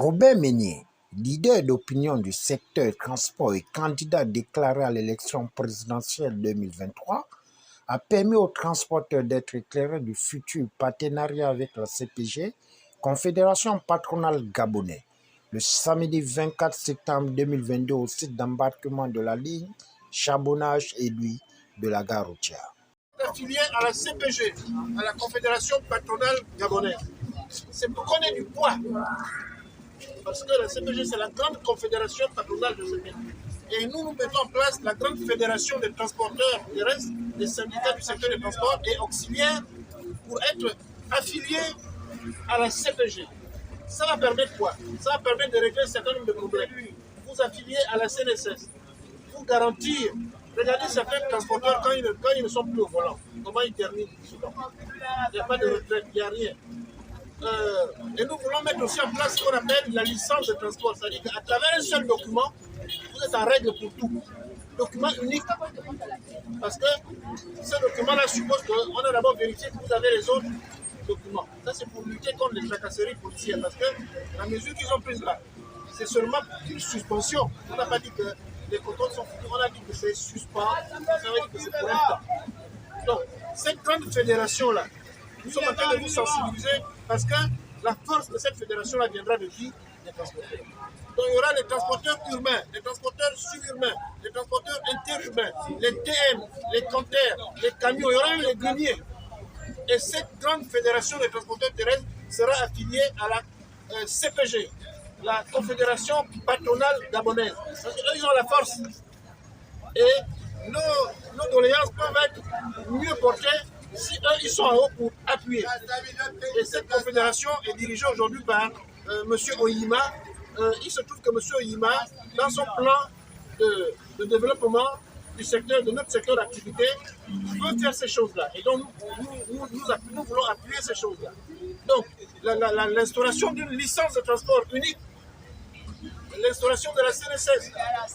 Robert Meignier, leader d'opinion du secteur transport et candidat déclaré à l'élection présidentielle 2023, a permis aux transporteurs d'être éclairés du futur partenariat avec la CPG, Confédération patronale gabonaise, le samedi 24 septembre 2022 au site d'embarquement de la ligne Charbonnage-Éduy de la gare routière. Affilié à la CPG, à la Confédération patronale gabonaise. C'est pour qu'on ait du poids. Parce que la CPG, c'est la grande confédération patronale de ce pays. Et nous mettons en place la grande fédération des transporteurs terrestres, des syndicats du secteur des transports et auxiliaires pour être affiliés à la CPG. Ça va permettre quoi? Ça va permettre de régler un certain nombre de problèmes. Vous affilier à la CNSS, vous garantir. Regardez certains transporteurs quand ils ne sont plus au volant. Comment ils terminent souvent? Il n'y a pas de retraite, il n'y a rien. Et nous voulons mettre aussi en place ce qu'on appelle la licence de transport. C'est-à-dire qu'à travers un seul document, vous êtes en règle pour tout. Document unique. Parce que ce document-là suppose qu'on a d'abord vérifié que vous avez les autres documents. Ça, c'est pour lutter contre les tracasseries policières. Parce que la mesure qu'ils ont prise là, c'est seulement une suspension. On n'a pas dit que les contrôles sont finis, on a dit que c'est suspens. Ça veut dire que c'est pour un temps. Donc, cette grande fédération-là, nous sommes en train de vous sensibiliser parce que la force de cette fédération-là viendra de qui? Des transporteurs. Donc il y aura les transporteurs urbains, les transporteurs suburbains, les transporteurs interurbains, les TM, les compteurs, les camions, il y aura même les greniers. Et cette grande fédération des transporteurs terrestres sera affiliée à la CPG, la Confédération patronale gabonaise. Parce qu'eux, ils ont la force. Et nos doléances peuvent être mieux portées si eux, ils sont en haut pour appuyer. Et cette confédération est dirigée aujourd'hui par M. Oyima. Il se trouve que M. Oyima, dans son plan de développement du secteur, de notre secteur d'activité, veut faire ces choses-là. Et donc, nous voulons appuyer ces choses-là. Donc, l'instauration d'une licence de transport unique, l'instauration de la CNSS,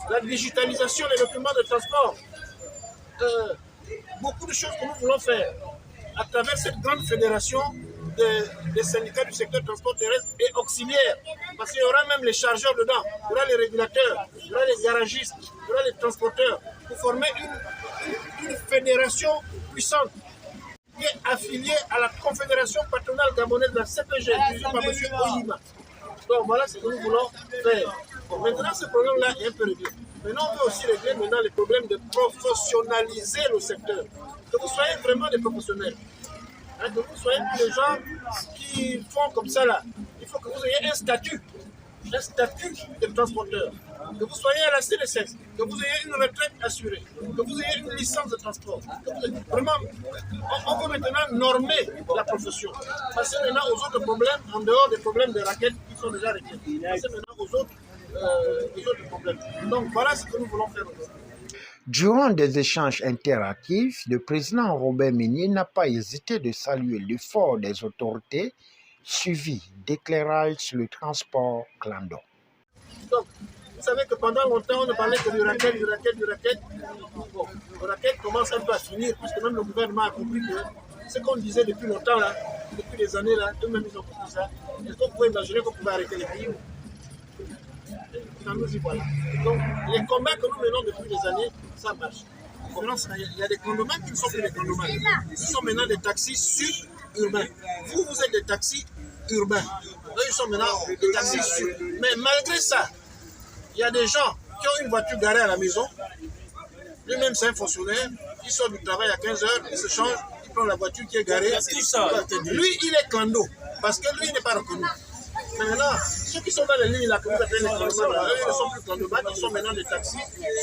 la digitalisation des documents de transport, beaucoup de choses que nous voulons faire à travers cette grande fédération des syndicats du secteur transport terrestre et auxiliaire. Parce qu'il y aura même les chargeurs dedans, il y aura les régulateurs, il y aura les garagistes, il y aura les transporteurs, pour former une fédération puissante qui est affiliée à la Confédération patronale gabonaise de la CPG, dirigée par M. Oyima. Donc voilà ce que nous voulons faire. Bon, maintenant, ce problème-là est un peu réglé. Maintenant, on veut aussi régler maintenant les problèmes de professionnaliser le secteur. Que vous soyez vraiment des professionnels. Hein, que vous soyez des gens qui font comme ça là. Il faut que vous ayez un statut de transporteur. Que vous soyez à la CNSS, que vous ayez une retraite assurée, que vous ayez une licence de transport. Vraiment, on peut maintenant normer la profession. Passer maintenant aux autres problèmes, en dehors des problèmes de raquettes qui sont déjà réglés. Passer maintenant aux autres problèmes. Donc voilà ce que nous voulons faire aujourd'hui. Durant des échanges interactifs, le président Robert Meignier n'a pas hésité de saluer l'effort des autorités suivi d'éclairage sur le transport clandon. Donc, vous savez que pendant longtemps, on ne parlait que du racket. Bon, le racket commence un peu à finir, puisque même le gouvernement a compris que ce qu'on disait depuis longtemps, là, depuis des années, là, eux-mêmes ils ont compris ça. Est-ce qu'on pouvait imaginer qu'on pouvait arrêter les pays? Nous y voilà. Donc, les combats que nous menons depuis des années, ça marche. Il y a des condomats qui ne sont plus des condomats. Ce sont maintenant des taxis suburbains. Vous êtes des taxis urbains. Eux, ils sont maintenant des taxis sur. Mais malgré ça, il y a des gens qui ont une voiture garée à la maison. Lui-même, c'est un fonctionnaire. Il sort du travail à 15h, il se change, il prend la voiture qui est garée. Lui, il est clando, parce que lui, il n'est pas reconnu. Maintenant, ceux qui sont dans les lignes là, que vous appelez les clandomans, eux, ils ne sont plus clandomans, ils sont maintenant des taxis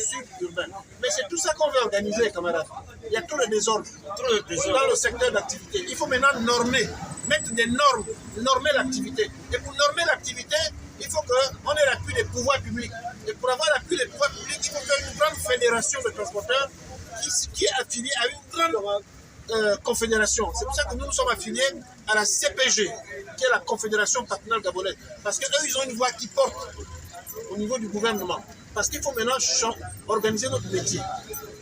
suburbains. Mais c'est tout ça qu'on veut organiser, camarades. Il y a trop de désordre dans le secteur d'activité. Il faut maintenant normer, mettre des normes, normer l'activité. Et pour normer l'activité, il faut qu'on ait l'appui des pouvoirs publics. Et pour avoir l'appui des pouvoirs publics, il faut faire une grande fédération de transporteurs qui est affiliée à une grande confédération. C'est pour ça que nous sommes affiliés à la CPG, qui est la Confédération patronale gabonaise. Parce qu'eux, ils ont une voix qui porte au niveau du gouvernement. Parce qu'il faut maintenant organiser notre métier.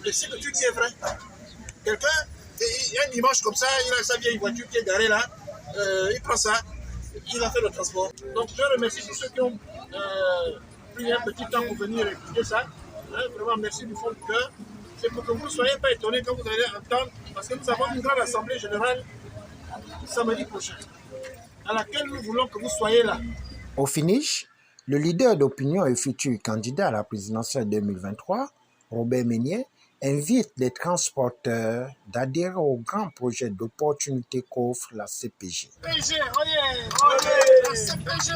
Et ce que tu dis est vrai. Quelqu'un, un dimanche comme ça, il a sa vieille voiture qui est garée là, il prend ça, il a fait le transport. Donc je remercie tous ceux qui ont pris un petit temps pour venir écouter ça. Vraiment, merci du fond du cœur. C'est pour que vous ne soyez pas étonnés quand vous allez entendre, parce que nous avons une grande assemblée générale samedi prochain, à laquelle nous voulons que vous soyez là. Au finish, le leader d'opinion et futur candidat à la présidentielle 2023, Robert Meignet, invite les transporteurs d'adhérer au grand projet d'opportunité qu'offre la CPG. CPG, la CPG,